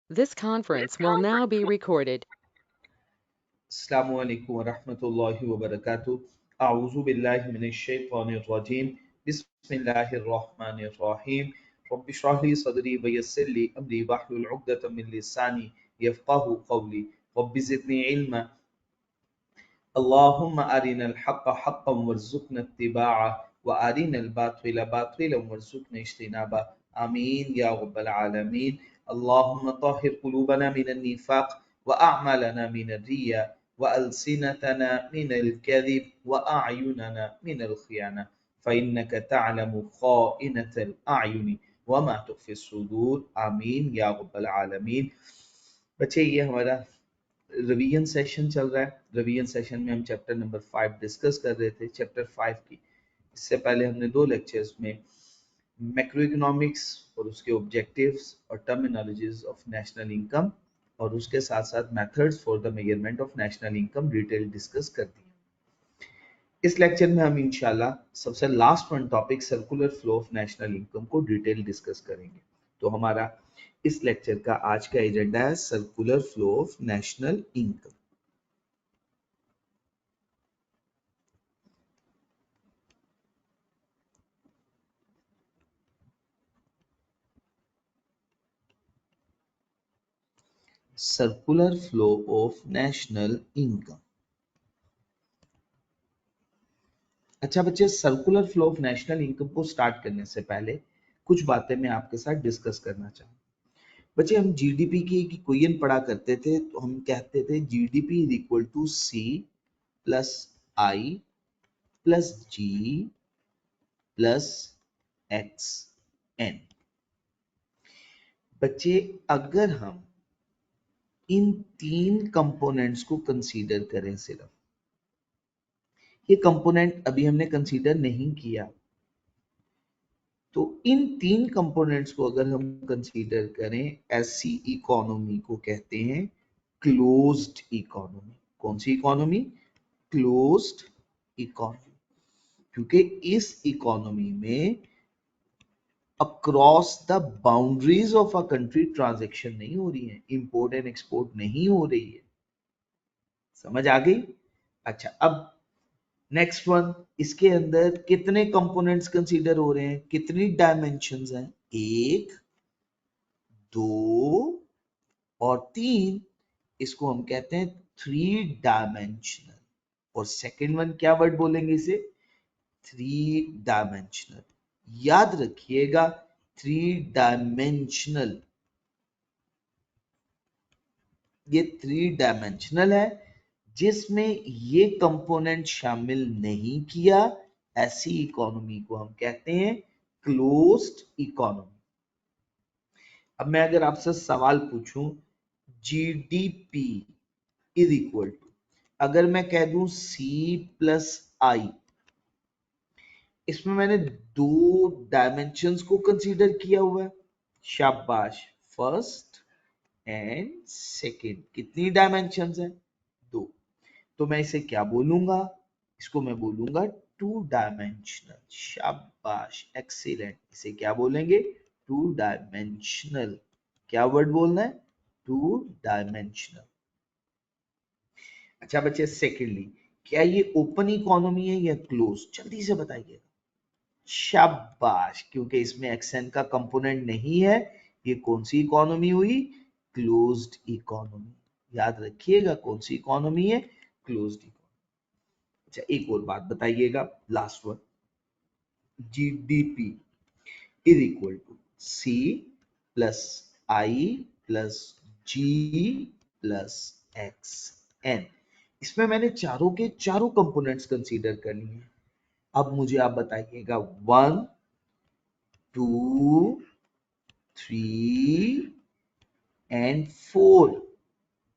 This conference will now be recorded. अस्सलामु अलैकुम वरहमतुल्लाहि वबरकातुहू। अऊज़ु बिल्लाहि मिनश शैतानिर रजीम। बिस्मिल्लाहिर रहमानिर रहीम। रब्बि इश्रह ली सदरी व यस्सिर ली अमरी वहलुल उक़दतम मिन लिसानी यफ़क़हू क़ौली। रब्बि ज़िदनी इल्मा। अल्लाहुम्मा अरिनल हक़्क़ हक़्क़न वरज़ुक़ना इत्तिबाअह व अरिनल बातिला बातिलन वरज़ुक़ना इज्तिनाबा। आमीन या रब्बल आलमीन। अल्लाहुम्मा तहिर क़ुलूबना मिनन निफ़ाक़ व अअमालना मिनर रिया व अलसिनतना मिनल कज़िब व अअयुनना मिनल ख़ियाना फ़इन्नक तअलमु ख़ाइनतल अयुनि व मा तुख़फ़ी सुदूर। आमीन या रब्बल आलमीन। बच्चे, ये हमारा रिवीजन सेशन चल रहा है। रिवीजन सेशन में हम चैप्टर नंबर 5 डिस्कस कर रहे थे। चैप्टर 5 की इससे पहले हमने दो लेक्चर्स में मैक्रो इकोनॉमिक्स और उसके ऑब्जेक्टिव्स और टर्मिनोलॉजीज ऑफ नेशनल इनकम और उसके साथ साथ methods for the measurement of national income detail discuss कर दी। इस लेक्चर में हम इंशाल्लाह सबसे last one topic circular flow of national income को डिटेल डिस्कस करेंगे। तो हमारा इस लेक्चर का आज का एजेंडा है circular flow of national income. Circular flow of national income. अच्छा बच्चे, circular flow of national income को स्टार्ट करने से पहले कुछ बातें मैं आपके साथ डिस्कस करना चाहूँ। बच्चे, हम जीडीपी की इक्वेशन पढ़ा करते थे तो हम कहते थे GDP is equal to C plus I plus G plus X N. बच्चे, अगर हम इन तीन कंपोनेंट्स को कंसीडर करें, सिर्फ ये कंपोनेंट अभी हमने कंसीडर नहीं किया, तो इन तीन कंपोनेंट्स को अगर हम कंसीडर करें, ऐसी इकोनॉमी को कहते हैं क्लोज्ड इकोनॉमी। कौन सी इकोनॉमी? Closed economy. क्योंकि इस इकोनॉमी में across the boundaries of a country transaction नहीं हो रही है, इंपोर्ट एंड एक्सपोर्ट नहीं हो रही है। समझ आ गई? अच्छा, अब नेक्स्ट वन, इसके अंदर कितने कंपोनेंट्स कंसीडर हो रहे हैं, कितनी डायमेंशंस हैं? एक, दो और तीन। इसको हम कहते हैं थ्री डायमेंशनल। और सेकंड वन क्या वर्ड बोलेंगे इसे? Three dimensional. याद रखिएगा, थ्री डायमेंशनल, ये थ्री डायमेंशनल है जिसमें ये कंपोनेंट शामिल नहीं किया, ऐसी इकोनॉमी को हम कहते हैं क्लोज्ड इकोनॉमी। अब मैं अगर आपसे सवाल पूछूं, जीडीपी इज इक्वल टू, अगर मैं कह दूं सी प्लस आई, इसमें मैंने दो डायमेंशंस को कंसीडर किया हुआ है। शाबाश, फर्स्ट एंड सेकंड। कितनी डायमेंशंस है? दो। तो मैं इसे क्या बोलूंगा? इसको मैं बोलूंगा टू डायमेंशनल। शाबाश, एक्सीलेंट। इसे क्या बोलेंगे? Two dimensional. क्या वर्ड बोलना है? Two dimensional. अच्छा बच्चे, सेकेंडली, क्या ये ओपन इकोनॉमी है या क्लोज? जल्दी से बताइए। शाबाश, क्योंकि इसमें एक्सएन का कंपोनेंट नहीं है, ये कौन सी इकोनॉमी हुई? Closed economy. याद रखिएगा, कौन सी इकोनॉमी है? Closed economy. अच्छा, एक और बात बताइएगा, last one. GDP is equal to C plus I plus G plus X N. इसमें मैंने चारों के चारों कंपोनेंट्स कंसीडर कर लिए हैं। अब मुझे आप बताइएगा, one, two, three and four,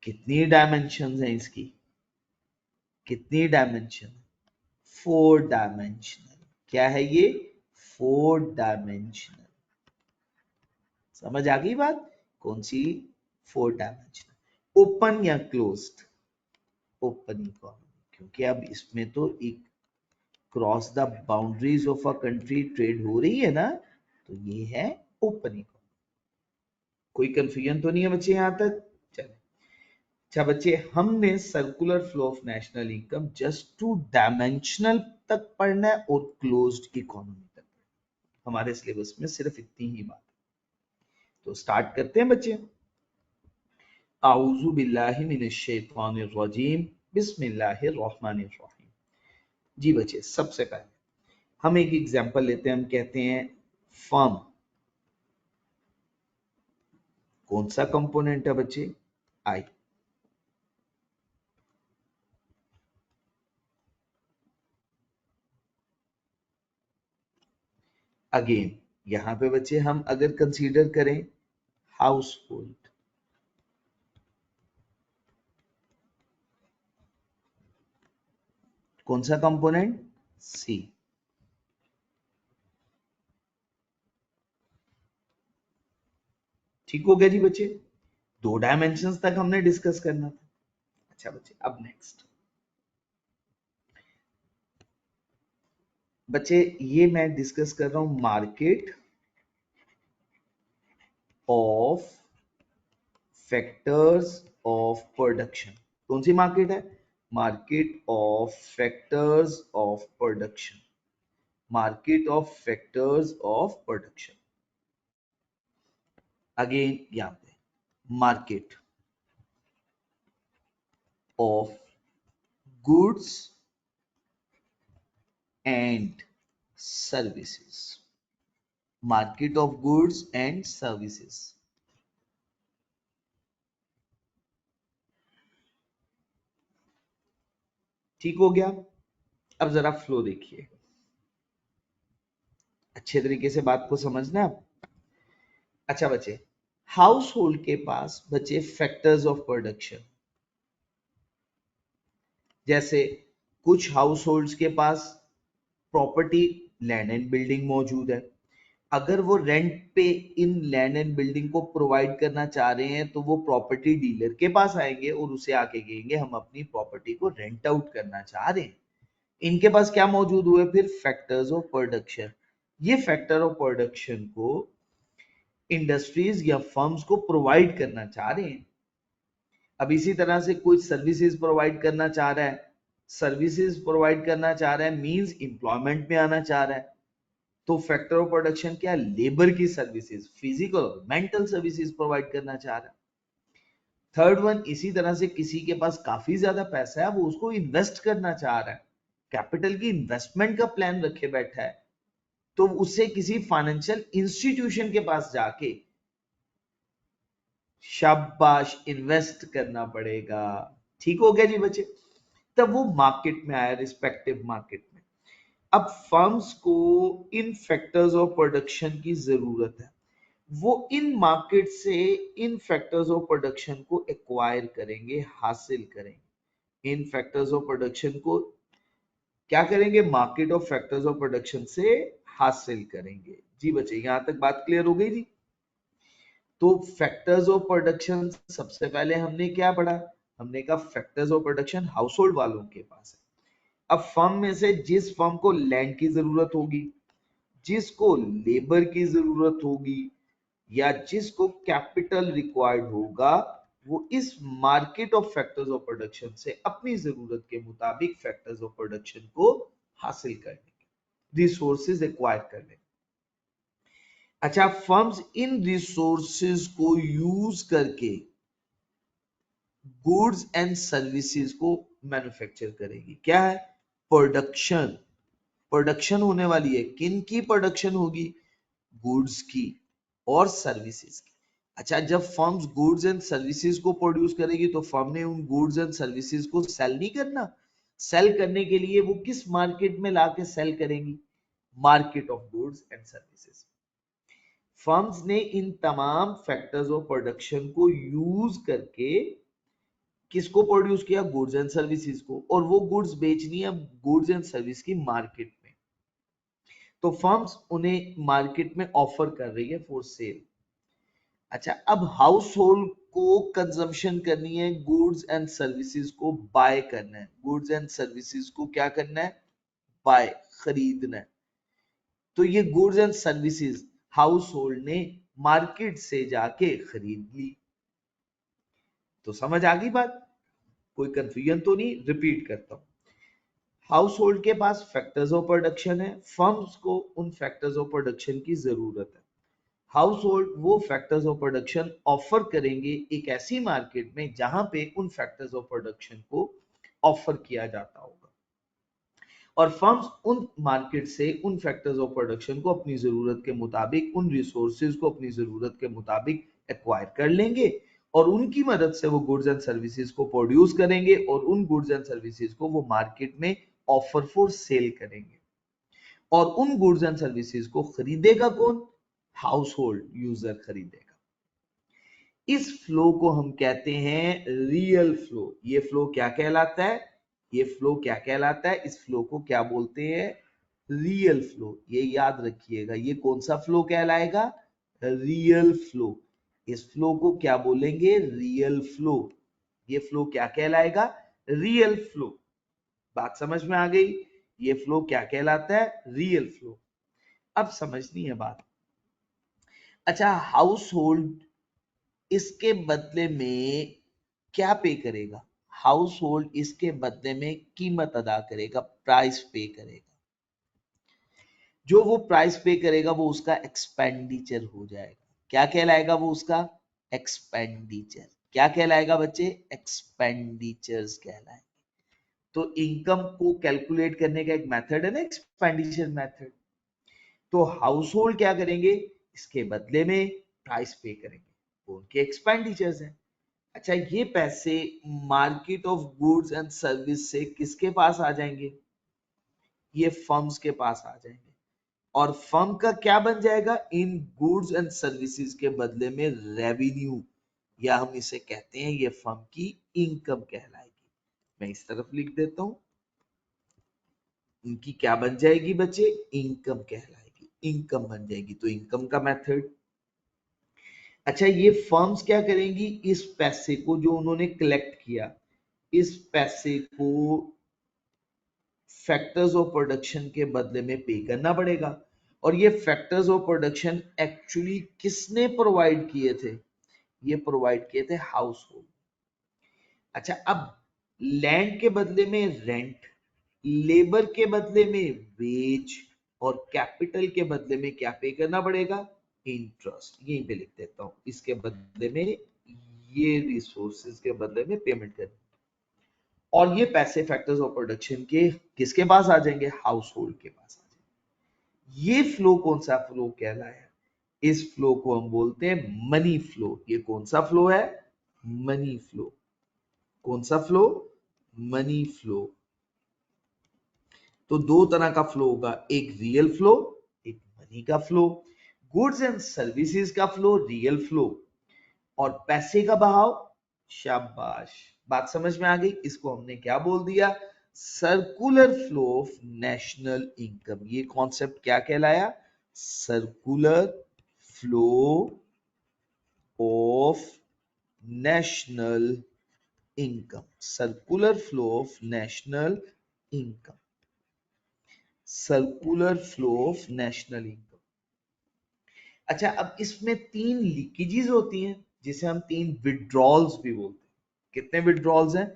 कितनी डायमेंशन है इसकी? कितनी डायमेंशन? Four dimensional. क्या है ये? Four dimensional. समझ आ गई बात? कौन सी? Four dimensional. ओपन या क्लोज्ड? ओपन इकोनॉमी, क्योंकि अब इसमें तो एक cross the boundaries of a country trade हो रही है ना, तो ये है ओपन इकोनॉमी। कोई कंफ्यूजन तो नहीं है बच्चे यहाँ तक? चले, अच्छा बच्चे, हमने circular flow of national income just two dimensional तक पढ़ना है और क्लोज्ड इकोनॉमी तक। हमारे सिलेबस में सिर्फ इतनी ही बात है। तो स्टार्ट करते हैं बच्चे। आऊज़ु बिल्लाहि मिनश शैतानिर रजीम, बिस्मिल्लाहिर रहमानिर रहीम। जी बच्चे, सबसे पहले हम एक एग्जांपल लेते हैं। हम कहते हैं फर्म। कौन सा कंपोनेंट है बच्चे? आई। अगेन यहां पे बच्चे हम अगर कंसीडर करें हाउस होल्ड, कौन सा कंपोनेंट? सी। ठीक हो गया जी बच्चे, दो डायमेंशंस तक हमने डिस्कस करना था। अच्छा बच्चे, अब नेक्स्ट बच्चे, ये मैं डिस्कस कर रहा हूं market of factors of production. कौन सी मार्केट है? Market of factors of production. Market of factors of production. Again यहां पे market of goods and services. Market of goods and services. ठीक हो गया? अब जरा फ्लो देखिए, अच्छे तरीके से बात को समझना है। अच्छा बच्चे, हाउस होल्ड के पास बच्चे फैक्टर्स ऑफ प्रोडक्शन, जैसे कुछ हाउस होल्ड्स के पास प्रॉपर्टी लैंड एंड बिल्डिंग मौजूद है। अगर वो रेंट पे इन लैंड एंड बिल्डिंग को प्रोवाइड करना चाह रहे हैं तो वो प्रॉपर्टी डीलर के पास आएंगे और उसे आके कहेंगे हम अपनी प्रॉपर्टी को रेंट आउट करना चाह रहे हैं। इनके पास क्या मौजूद हुए? फिर फैक्टर्स ऑफ प्रोडक्शन। ये फैक्टर ऑफ प्रोडक्शन को इंडस्ट्रीज या फर्म्स को प्रोवाइड करना चाह रहे हैं। अब इसी तरह से कुछ सर्विसेज प्रोवाइड करना चाह रहा है। सर्विसेज प्रोवाइड करना चाह रहा है मींस एम्प्लॉयमेंट में आना चाह रहा है। तो फैक्टर ऑफ प्रोडक्शन क्या? लेबर की सर्विसेज, फिजिकल और मेंटल सर्विसेज प्रोवाइड करना चाह रहा है। थर्ड वन, इसी तरह से किसी के पास काफी ज्यादा पैसा है, वो उसको इन्वेस्ट करना चाह रहा है, कैपिटल की इन्वेस्टमेंट का प्लान रखे बैठा है, तो उसे किसी फाइनेंशियल इंस्टीट्यूशन के पास जाके शाबाश इन्वेस्ट करना पड़ेगा। ठीक हो गया जी बच्चे? तब वो मार्केट में आया, रिस्पेक्टिव मार्केट में। अब फर्म्स को इन फैक्टर्स ऑफ प्रोडक्शन की जरूरत है, वो इन मार्केट से इन फैक्टर्स ऑफ प्रोडक्शन को एक्वायर करेंगे, हासिल करेंगे। इन फैक्टर्स ऑफ प्रोडक्शन को क्या करेंगे? Market of factors of production से हासिल करेंगे। जी बच्चे, यहां तक बात क्लियर हो गई जी? तो फैक्टर्स ऑफ प्रोडक्शन सबसे पहले हमने क्या पढ़ा? हमने कहा factors of production house hold वालों के पास है। अब फर्म में से जिस फर्म को लैंड की जरूरत होगी, जिसको लेबर की जरूरत होगी, या जिसको कैपिटल रिक्वायर्ड होगा, वो इस market of factors of production से अपनी जरूरत के मुताबिक फैक्टर्स ऑफ प्रोडक्शन को हासिल कर लेंगे, रिसोर्सेज एक्वायर कर लेंगे। अच्छा, फर्म्स इन रिसोर्सेज को यूज करके गुड्स एंड सर्विसेज को मैन्युफैक्चर करेगी। क्या है? प्रोडक्शन। प्रोडक्शन होने वाली है, किन की प्रोडक्शन होगी? गुड्स की और सर्विसेज की। अच्छा, जब फर्म्स गुड्स एंड सर्विसेज को प्रोड्यूस करेगी तो फर्म ने उन गुड्स एंड सर्विसेज को सेल नहीं करना। सेल करने के लिए वो किस मार्केट में लाके सेल करेंगी? Market of goods and services. Firms ने इन तमाम फैक्टर्स ऑफ प्रोडक्शन को यूज करके किसको प्रोड्यूस किया? गुड्स एंड सर्विसेज को। और वो गुड्स बेचनी है गुड्स एंड सर्विस की मार्केट में, तो फर्म्स उन्हें मार्केट में ऑफर कर रही है फॉर सेल। अच्छा, अब हाउस होल्ड को कंजम्पशन करनी है, गुड्स एंड सर्विसेज को बाय करना है। गुड्स एंड सर्विसेज को क्या करना है? बाय, खरीदना है। तो ये goods and services house hold ने मार्केट से जाके खरीद ली। तो समझ आ गई बात, कोई कंफ्यूजन तो नहीं? रिपीट करता हूं। हाउस होल्ड के पास फैक्टर्स ऑफ प्रोडक्शन है, फर्म्स को उन फैक्टर्स ऑफ प्रोडक्शन की जरूरत है। हाउस होल्ड वो फैक्टर्स ऑफ प्रोडक्शन ऑफर करेंगे एक ऐसी मार्केट में जहां पे उन फैक्टर्स ऑफ प्रोडक्शन को ऑफर किया जाता होगा, और फर्म्स उन मार्केट से उन फैक्टर्स ऑफ प्रोडक्शन को अपनी जरूरत के मुताबिक, उन रिसोर्सेज को अपनी जरूरत के मुताबिक एक्वायर कर लेंगे, और उनकी मदद से वो गुड्स एंड सर्विसेज को प्रोड्यूस करेंगे, और उन गुड्स एंड सर्विसेज को वो मार्केट में ऑफर फॉर सेल करेंगे। और उन गुड्स एंड सर्विसेज को खरीदेगा कौन? हाउस होल्ड यूजर खरीदेगा। इस फ्लो को हम कहते हैं रियल फ्लो। ये फ्लो क्या कहलाता है? ये फ्लो क्या कहलाता है? इस फ्लो को क्या बोलते हैं? Real flow. ये याद रखिएगा, ये कौन सा फ्लो कहलाएगा? Real flow. इस फ्लो को क्या बोलेंगे? Real flow. ये फ्लो क्या कहलाएगा? Real flow. बात समझ में आ गई? ये फ्लो क्या कहलाता है? Real flow. अब समझनी है बात। अच्छा, हाउस होल्ड इसके बदले में क्या पे करेगा? हाउस होल्ड इसके बदले में कीमत अदा करेगा, प्राइस पे करेगा। जो वो प्राइस पे करेगा वो उसका एक्सपेंडिचर हो जाएगा। क्या कहलाएगा वो उसका? एक्सपेंडिचर। क्या कहलाएगा बच्चे? एक्सपेंडिचर्स कहलाएगा। तो इनकम को कैलकुलेट करने का एक मेथड है ना, एक्सपेंडिचर मेथड। तो हाउस होल्ड क्या करेंगे? इसके बदले में प्राइस पे करेंगे, वो उनके एक्सपेंडिचर्स हैं। अच्छा, ये पैसे market of goods and service से किसके पास आ जाएंगे? ये फर्म्स के पास आ जाएंगे, और फर्म का क्या बन जाएगा? इन गुड्स एंड सर्विसेज के बदले में रेवेन्यू, या हम इसे कहते हैं ये फर्म की इनकम कहलाएगी। मैं इस तरफ लिख देता हूं, इनकी क्या बन जाएगी बच्चे? इनकम कहलाएगी, इनकम बन जाएगी। तो इनकम का मेथड। अच्छा, ये फर्म्स क्या करेंगी? इस पैसे को जो उन्होंने कलेक्ट किया, इस पैसे को फैक्टर्स ऑफ प्रोडक्शन के बदले में पे करना पड़ेगा। और ये फैक्टर्स ऑफ प्रोडक्शन एक्चुअली किसने प्रोवाइड किए थे? ये प्रोवाइड किए थे हाउस होल्ड। अच्छा, अब लैंड के बदले में रेंट, लेबर के बदले में वेज, और कैपिटल के बदले में क्या पे करना पड़ेगा? इंटरेस्ट। यहीं पे लिख देता हूं, इसके बदले में, ये रिसोर्सेज के बदले में पेमेंट करनी। और ये पैसे फैक्टर्स ऑफ प्रोडक्शन के किसके पास आ जाएंगे? हाउस होल्ड के पास आ जाएंगे। ये फ्लो कौन सा फ्लो कहलाया? इस फ्लो को हम बोलते हैं मनी फ्लो। ये कौन सा फ्लो है? Money flow. कौन सा फ्लो? Money flow. तो दो तरह का फ्लो होगा, एक रियल फ्लो, एक मनी का फ्लो। गुड्स एंड सर्विसेज का फ्लो रियल फ्लो, और पैसे का बहाव, शाबाश, बात समझ में आ गई। इसको हमने क्या बोल दिया? Circular flow of national income. ये कॉन्सेप्ट क्या कहलाया? Circular flow of national income. Circular flow of national income. Circular flow of national income. अच्छा, अब इसमें तीन लीकेजेस होती हैं, जिसे हम तीन विड्रॉल्स भी बोलते हैं। कितने विड्रॉल्स हैं?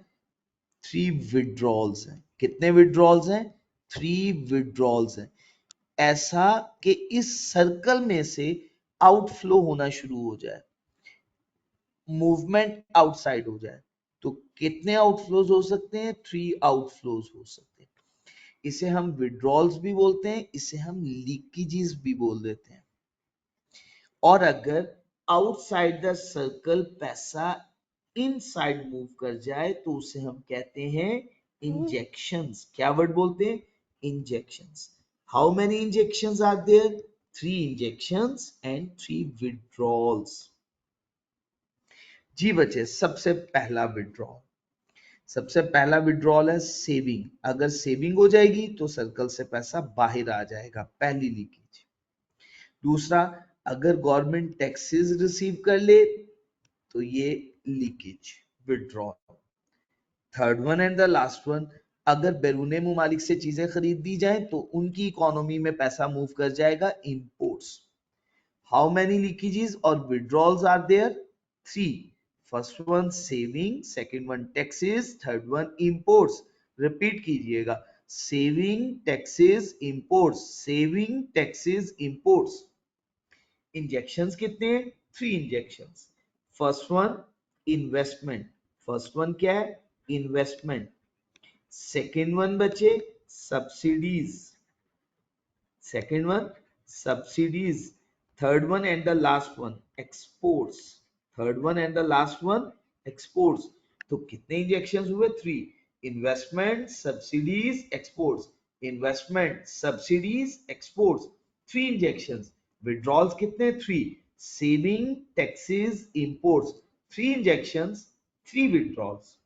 3 विड्रॉल्स हैं। कितने विड्रॉल्स हैं? 3 विड्रॉल्स हैं। ऐसा कि इस सर्कल में से आउटफ्लो होना शुरू हो जाए, मूवमेंट आउटसाइड हो जाए। तो कितने आउटफ्लोज हो सकते हैं? 3 आउटफ्लोज हो सकते हैं। इसे हम विड्रॉल्स भी बोलते हैं, इसे हम लीकेजेस भी बोल देते हैं। और अगर आउटसाइड द सर्कल पैसा इनसाइड मूव कर जाए तो उसे हम कहते हैं इंजेक्शंस। क्या वर्ड बोलते हैं? Injections. How many injections are there? 3 injections and 3 withdrawals. जी बच्चे, सबसे पहला विड्रॉल, सबसे पहला विड्रॉल है सेविंग। अगर सेविंग हो जाएगी तो सर्कल से पैसा बाहर आ जाएगा, पहली लीकेज। दूसरा, अगर गवर्नमेंट टैक्सेस रिसीव कर ले तो ये leakage, withdrawal. Third one and the last one, अगर बैरूने मुमालिक से चीजें खरीद दी जाए तो उनकी इकोनॉमी में पैसा मूव कर जाएगा, imports. How many leakages or withdrawals are there? 3. First one saving, second one taxes, third one imports. Repeat कीजिएगा, saving, taxes, imports, saving, taxes, imports. Injections कितने हैं? 3 injections. First one investment. First one क्या है? Investment. Second one बचे subsidies. Second one subsidies. Third one and the last one exports. Third one and the last one exports. तो कितने injections हुए? 3. Investment, subsidies, exports. Investment, subsidies, exports. 3 injections. Withdrawals कितने? 3. Saving, taxes, imports. 3 injections, 3 withdrawals.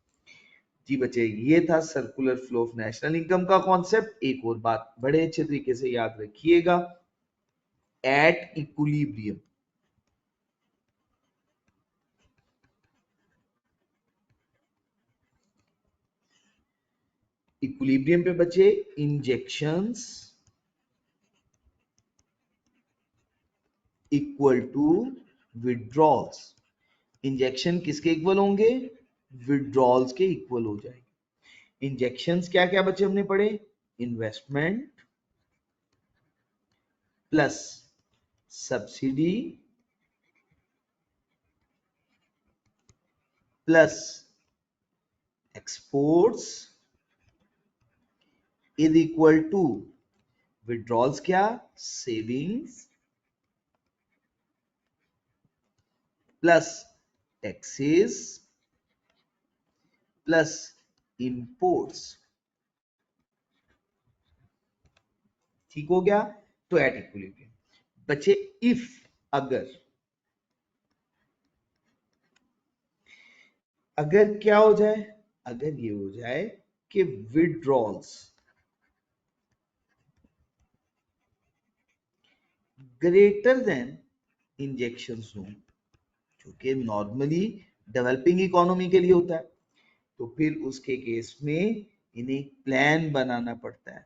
जी बच्चे, ये था circular flow of national income का concept. एक और बात बड़े अच्छे तरीके से याद रखिएगा, एट इक्विलिब्रियम. इक्विलिब्रियम पे बच्चे injections equal to withdrawals. Injection किसके इक्वल होंगे? विड्रॉल्स के इक्वल हो जाएंगे. इंजेक्शंस क्या क्या बच्चे हमने पढ़े? Investment plus subsidy plus exports is equal to withdrawals क्या? Savings plus taxes plus imports. ठीक हो गया? तो एट इक्विलिब्रियम बच्चे, इफ अगर क्या हो जाए? अगर ये हो जाए कि विड्रॉल्स ग्रेटर देन इंजेक्शंस हो, जो कि नॉर्मली डेवलपिंग इकोनॉमी के लिए होता है, तो फिर उसके केस में इन्हें प्लान बनाना पड़ता है.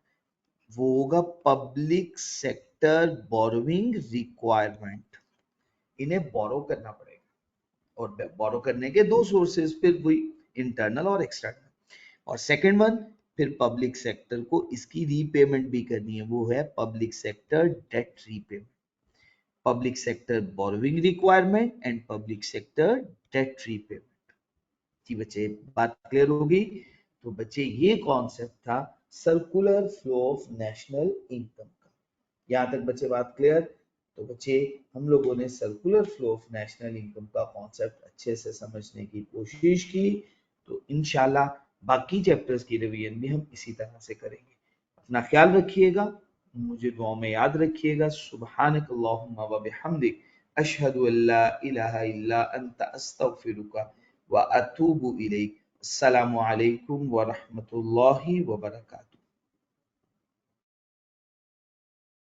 वो होगा पब्लिक सेक्टर बोरोइंग रिक्वायरमेंट. इन्हें बोरो करना पड़ेगा, और बोरो करने के 2 सोर्सेस, फिर वही इंटरनल और एक्सटर्नल. और सेकंड वन, फिर पब्लिक सेक्टर को इसकी रीपेमेंट भी करनी है, वो है public sector debt repayment. Public sector borrowing requirement and public sector debt repayment. जी बच्चे, बात क्लियर होगी? तो बच्चे, ये कॉन्सेप्ट था circular flow of national income का. यहां तक बच्चे बात क्लियर? तो बच्चे, हम लोगों ने circular flow of national income का कॉन्सेप्ट अच्छे से समझने की कोशिश की. तो इंशाल्लाह बाकी चैप्टर्स की रिवीजन भी हम इसी तरह से करेंगे. अपना ख्याल रखिएगा, मुझे दुआ में याद रखिएगा. सुब्हानक अल्लाहुम्मा व बिहम्दिक, अशहदु अल्ला इलाहा इल्ला अंता, अस्तगफिरुका व अतूबु इलैक. अस्सलामु अलैकुम व रहमतुल्लाहि व बरकातुहू.